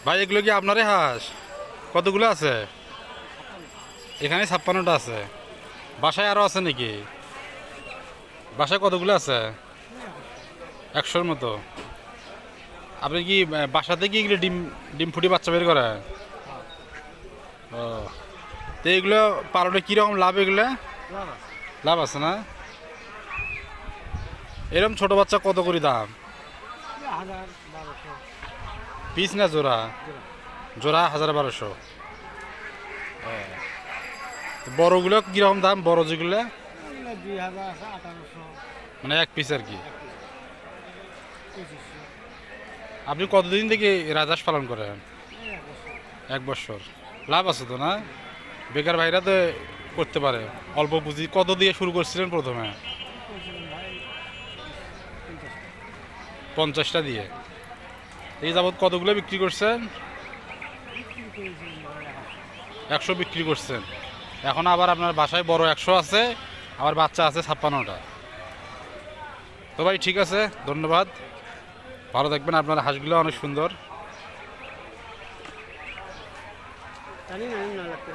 ভাই এগুলো কি আপনারই হাঁস? কতগুলো আছে? এখানে 56টা আছে। বাসায় আরো আছে নাকি? বাসায় কতগুলো আছে? 100-র মতো। আপনি কি বাসাতে কি এগুলো ডিম ডিম ফুটি বাচ্চা বের করে? ও, তো এগুলো পালনে কীরকম লাভ এগুলো? লাভ আছে না? এরকম ছোট বাচ্চা কত করে দাম? পিস না জোড়া? জোড়া 1000-1200। বড়গুলো কীরকম দাম, বড় যেগুলো? মানে এক পিস আর কি। আপনি কতদিন থেকে রাজহাঁস পালন করেন? 1 বছর। লাভ আছে তো না? বেকার ভাইরা তো করতে পারে অল্প পুঁজি। কত দিয়ে শুরু করছিলেন প্রথমে? 50টা দিয়ে। এই যাবৎ কতগুলো বিক্রি করছেন? 100 বিক্রি করছেন। এখন আবার আপনার বাসায় বড় 100 আছে, আবার বাচ্চা আছে 56টা। তো ভাই ঠিক আছে, ধন্যবাদ। ভালো থাকবেন। আপনার হাঁসগুলো অনেক সুন্দর। জানি না, লাগতে